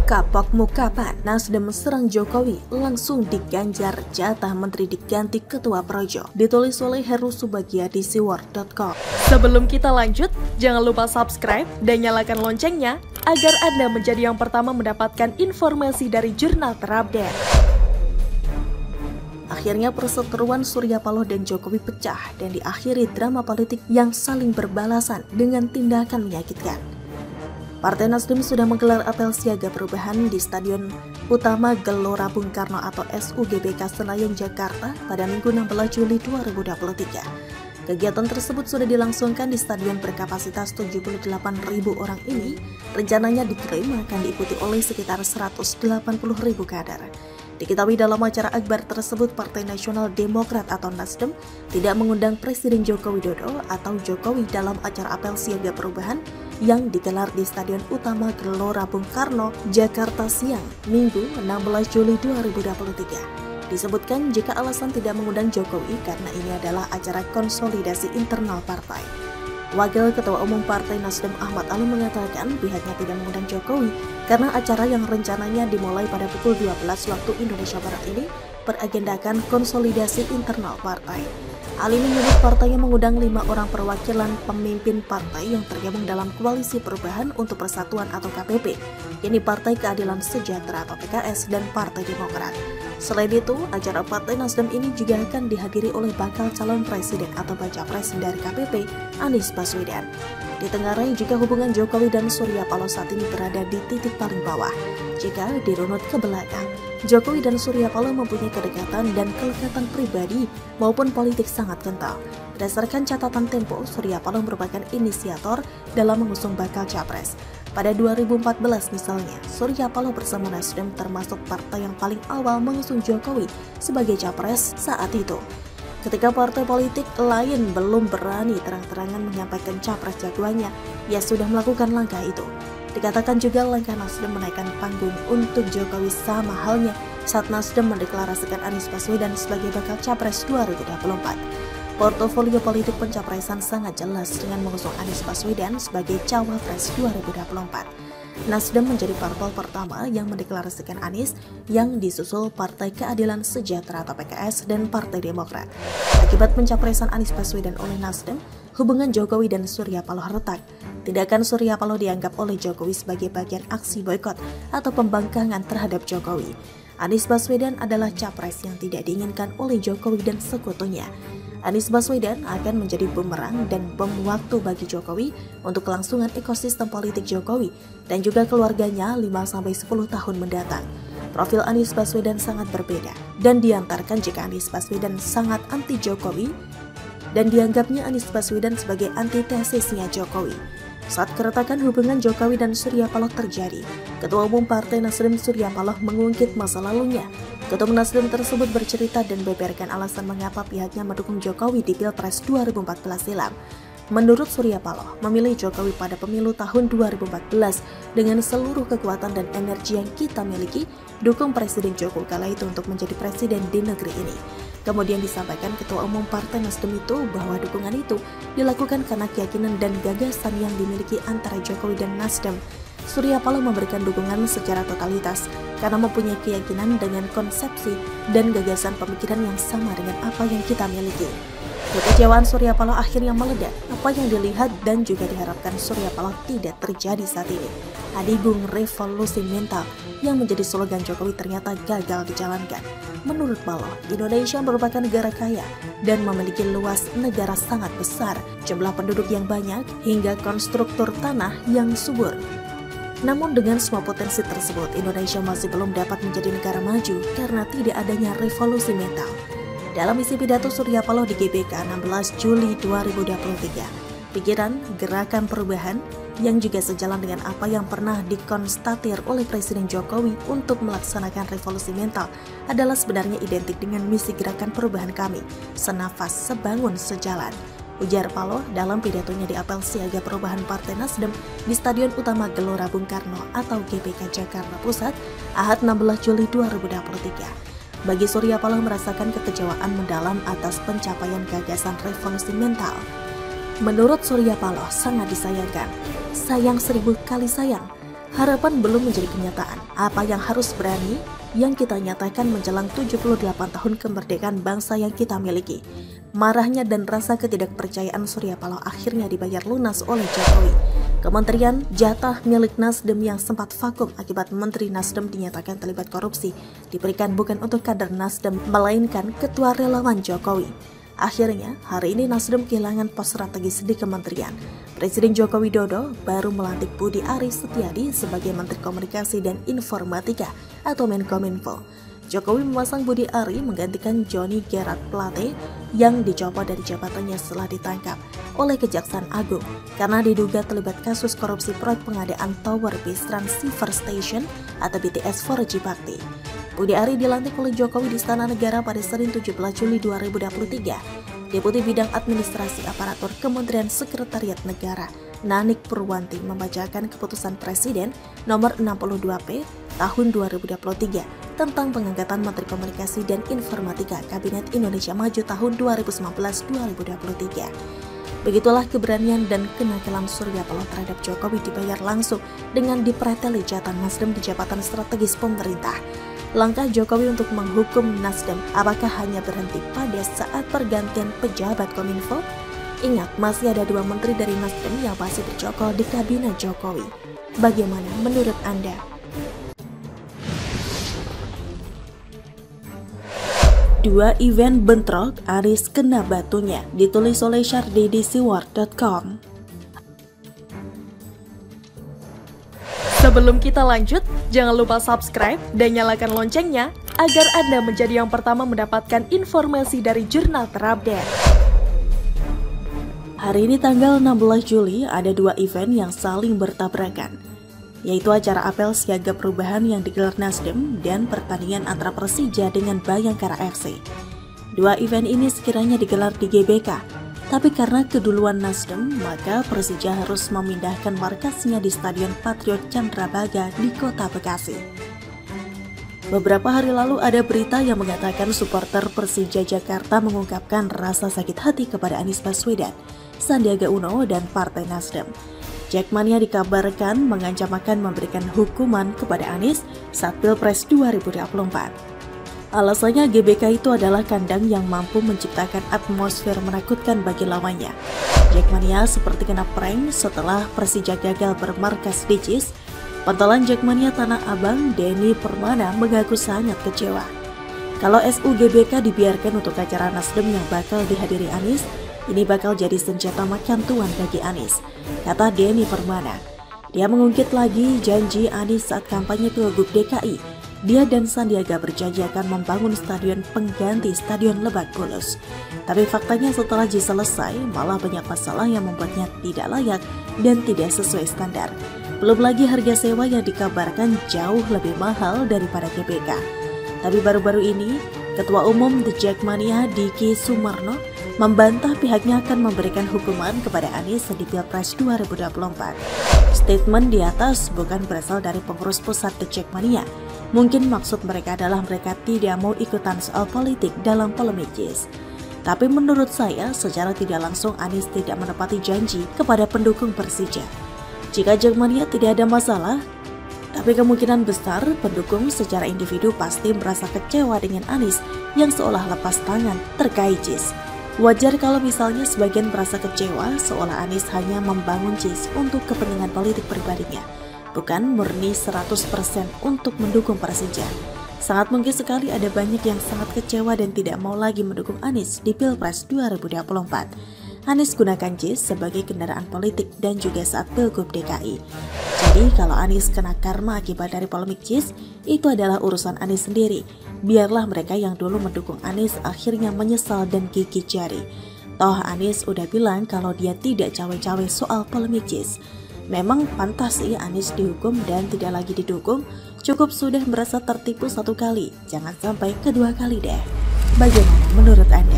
Kapok mukapan, Nasdem serang Jokowi, langsung diganjar jatah menteri diganti Ketua Projo. Ditulis oleh Heru Subagia di siwar.com. Sebelum kita lanjut, jangan lupa subscribe dan nyalakan loncengnya agar Anda menjadi yang pertama mendapatkan informasi dari jurnal terupdate. Akhirnya perseteruan Surya Paloh dan Jokowi pecah dan diakhiri drama politik yang saling berbalasan dengan tindakan menyakitkan. Partai Nasdem sudah menggelar apel siaga perubahan di Stadion Utama Gelora Bung Karno atau SUGBK Senayan, Jakarta pada Minggu 16 Juli 2023. Kegiatan tersebut sudah dilangsungkan di stadion berkapasitas 78.000 orang ini, rencananya diklaim akan diikuti oleh sekitar 180.000 kader. Diketahui dalam acara akbar tersebut, Partai Nasional Demokrat atau Nasdem tidak mengundang Presiden Joko Widodo atau Jokowi dalam acara apel siaga perubahan yang digelar di Stadion Utama Gelora Bung Karno, Jakarta siang, Minggu 16 Juli 2023. Disebutkan jika alasan tidak mengundang Jokowi karena ini adalah acara konsolidasi internal partai. Wakil Ketua Umum Partai Nasdem Ahmad Ali mengatakan pihaknya tidak mengundang Jokowi karena acara yang rencananya dimulai pada pukul 12 waktu Indonesia Barat ini beragendakan konsolidasi internal partai. Ali menyebut partainya mengundang 5 orang perwakilan pemimpin partai yang tergabung dalam Koalisi Perubahan untuk Persatuan atau KPP, yakni Partai Keadilan Sejahtera atau PKS dan Partai Demokrat. Selain itu, acara Partai Nasdem ini juga akan dihadiri oleh bakal calon presiden atau baca pres dari KPP, Anies Baswedan. Ditengarai jika hubungan Jokowi dan Surya Paloh saat ini berada di titik paling bawah. Jika dirunut ke belakang, Jokowi dan Surya Paloh mempunyai kedekatan dan kelekatan pribadi maupun politik sangat kental. Berdasarkan catatan Tempo, Surya Paloh merupakan inisiator dalam mengusung bakal capres. Pada 2014 misalnya, Surya Paloh bersama Nasdem termasuk partai yang paling awal mengusung Jokowi sebagai capres saat itu. Ketika partai politik lain belum berani terang-terangan menyampaikan capres jagoannya, ia sudah melakukan langkah itu. Dikatakan juga langkah Nasdem menaikkan panggung untuk Jokowi sama halnya saat Nasdem mendeklarasikan Anies Baswedan sebagai bakal capres 2024. Portofolio politik pencapresan sangat jelas dengan mengusung Anies Baswedan sebagai cawapres 2024. Nasdem menjadi parpol pertama yang mendeklarasikan Anies, yang disusul Partai Keadilan Sejahtera atau PKS dan Partai Demokrat. Akibat pencapresan Anies Baswedan oleh Nasdem, hubungan Jokowi dan Surya Paloh retak. Tindakan Surya Paloh dianggap oleh Jokowi sebagai bagian aksi boikot atau pembangkangan terhadap Jokowi. Anies Baswedan adalah capres yang tidak diinginkan oleh Jokowi dan sekutunya. Anies Baswedan akan menjadi bumerang dan bom waktu bagi Jokowi untuk kelangsungan ekosistem politik Jokowi dan juga keluarganya 5-10 tahun mendatang. Profil Anies Baswedan sangat berbeda dan diantarkan jika Anies Baswedan sangat anti Jokowi dan dianggapnya Anies Baswedan sebagai antitesisnya Jokowi. Saat keretakan hubungan Jokowi dan Surya Paloh terjadi, Ketua Umum Partai Nasdem Surya Paloh mengungkit masa lalunya. Ketua Nasdem tersebut bercerita dan beberkan alasan mengapa pihaknya mendukung Jokowi di Pilpres 2014 silam. Menurut Surya Paloh, memilih Jokowi pada pemilu tahun 2014 dengan seluruh kekuatan dan energi yang kita miliki, dukung Presiden Jokowi kala itu untuk menjadi presiden di negeri ini. Kemudian disampaikan Ketua Umum Partai Nasdem itu bahwa dukungan itu dilakukan karena keyakinan dan gagasan yang dimiliki antara Jokowi dan Nasdem. Surya Paloh memberikan dukungan secara totalitas karena mempunyai keyakinan dengan konsepsi dan gagasan pemikiran yang sama dengan apa yang kita miliki. Kekecewaan Surya Paloh akhirnya meledak. Apa yang dilihat dan juga diharapkan Surya Paloh tidak terjadi saat ini. Adigung revolusi mental yang menjadi slogan Jokowi ternyata gagal dijalankan. Menurut Paloh, Indonesia merupakan negara kaya dan memiliki luas negara sangat besar, jumlah penduduk yang banyak, hingga konstruktur tanah yang subur. Namun dengan semua potensi tersebut, Indonesia masih belum dapat menjadi negara maju karena tidak adanya revolusi mental. Dalam isi pidato Surya Paloh di GBK 16 Juli 2023, pikiran gerakan perubahan yang juga sejalan dengan apa yang pernah dikonstatir oleh Presiden Jokowi untuk melaksanakan revolusi mental adalah sebenarnya identik dengan misi gerakan perubahan kami, senafas, sebangun, sejalan. Ujar Paloh dalam pidatonya di apel siaga perubahan Partai Nasdem di Stadion Utama Gelora Bung Karno atau GBK Jakarta Pusat, Ahad 16 Juli 2023. Bagi Surya Paloh merasakan kekecewaan mendalam atas pencapaian gagasan revolusi mental. Menurut Surya Paloh sangat disayangkan, sayang 1000 kali sayang Harapan belum menjadi kenyataan. Apa yang harus berani yang kita nyatakan menjelang 78 tahun kemerdekaan bangsa yang kita miliki. Marahnya dan rasa ketidakpercayaan Surya Paloh akhirnya dibayar lunas oleh Jokowi. Kementerian jatah milik Nasdem yang sempat vakum akibat Menteri Nasdem dinyatakan terlibat korupsi diberikan bukan untuk kader Nasdem, melainkan ketua relawan Jokowi. Akhirnya, hari ini Nasdem kehilangan pos strategis di kementerian. Presiden Joko Widodo baru melantik Budi Ari Setiadi sebagai Menteri Komunikasi dan Informatika atau Menkominfo. Jokowi memasang Budi Ari menggantikan Johnny Gerard Plate yang dicopot dari jabatannya setelah ditangkap oleh Kejaksaan Agung karena diduga terlibat kasus korupsi proyek pengadaan Tower Base Transceiver Station atau BTS 4G Bakti. Budi Ari dilantik oleh Jokowi di Istana Negara pada Senin 17 Juli 2023. Deputi Bidang Administrasi Aparatur Kementerian Sekretariat Negara, Nanik Purwanti membacakan keputusan Presiden nomor 62P tahun 2023 tentang pengangkatan Menteri Komunikasi dan Informatika Kabinet Indonesia Maju tahun 2019-2023. Begitulah keberanian dan kenakalan Surya Paloh terhadap Jokowi dibayar langsung dengan dipreteli jatah Nasdem di jabatan strategis pemerintah. Langkah Jokowi untuk menghukum Nasdem apakah hanya berhenti pada saat pergantian pejabat Kominfo? Ingat, masih ada 2 menteri dari Nasdem yang masih bercokol di kabinet Jokowi. Bagaimana menurut Anda? Dua event bentrok, Aris kena batunya, ditulis oleh syardedisiwar.com. Sebelum kita lanjut, jangan lupa subscribe dan nyalakan loncengnya agar Anda menjadi yang pertama mendapatkan informasi dari jurnal terupdate. Hari ini tanggal 16 Juli ada 2 event yang saling bertabrakan, yaitu acara apel siaga perubahan yang digelar Nasdem dan pertandingan antara Persija dengan Bayangkara FC. 2 event ini sekiranya digelar di GBK. Tapi karena keduluan Nasdem, maka Persija harus memindahkan markasnya di Stadion Patriot Candrabaga di Kota Bekasi. Beberapa hari lalu ada berita yang mengatakan supporter Persija Jakarta mengungkapkan rasa sakit hati kepada Anies Baswedan, Sandiaga Uno, dan Partai Nasdem. Jackmania dikabarkan mengancam akan memberikan hukuman kepada Anies saat Pilpres 2024. Alasannya GBK itu adalah kandang yang mampu menciptakan atmosfer menakutkan bagi lawannya. Jackmania seperti kena prank setelah Persija gagal bermarkas di JIS. Pentolan Jackmania Tanah Abang, Denny Permana, mengaku sangat kecewa. Kalau SU GBK dibiarkan untuk acara Nasdem yang bakal dihadiri Anies, ini bakal jadi senjata makan tuan bagi Anies, kata Denny Permana. Dia mengungkit lagi janji Anies saat kampanye Pilgub DKI. Dia dan Sandiaga berjanji akan membangun stadion pengganti Stadion Lebak Bulus. Tapi faktanya setelah JIS selesai, malah banyak masalah yang membuatnya tidak layak dan tidak sesuai standar. Belum lagi harga sewa yang dikabarkan jauh lebih mahal daripada GBK. Tapi baru-baru ini, Ketua Umum The Jackmania Diki Sumarno membantah pihaknya akan memberikan hukuman kepada Anies di Pilpres 2024. Statement di atas bukan berasal dari pengurus pusat The Jackmania. Mungkin maksud mereka adalah mereka tidak mau ikutan soal politik dalam polemik JIS. Tapi menurut saya, secara tidak langsung Anies tidak menepati janji kepada pendukung Persija. Jika Jackmania tidak ada masalah, tapi kemungkinan besar pendukung secara individu pasti merasa kecewa dengan Anies yang seolah lepas tangan terkait JIS. Wajar kalau misalnya sebagian merasa kecewa seolah Anies hanya membangun JIS untuk kepentingan politik pribadinya, bukan murni 100% untuk mendukung Persija. Sangat mungkin sekali ada banyak yang sangat kecewa dan tidak mau lagi mendukung Anies di Pilpres 2024. Anies gunakan JIS sebagai kendaraan politik dan juga saat Pilgub DKI. Jadi kalau Anies kena karma akibat dari polemik JIS, itu adalah urusan Anies sendiri. Biarlah mereka yang dulu mendukung Anies akhirnya menyesal dan gigit jari. Toh Anies udah bilang kalau dia tidak cawe-cawe soal polemik JIS. Memang pantas sih Anies dihukum dan tidak lagi didukung. Cukup sudah merasa tertipu 1 kali, jangan sampai kedua kali deh. Bagaimana menurut Anda?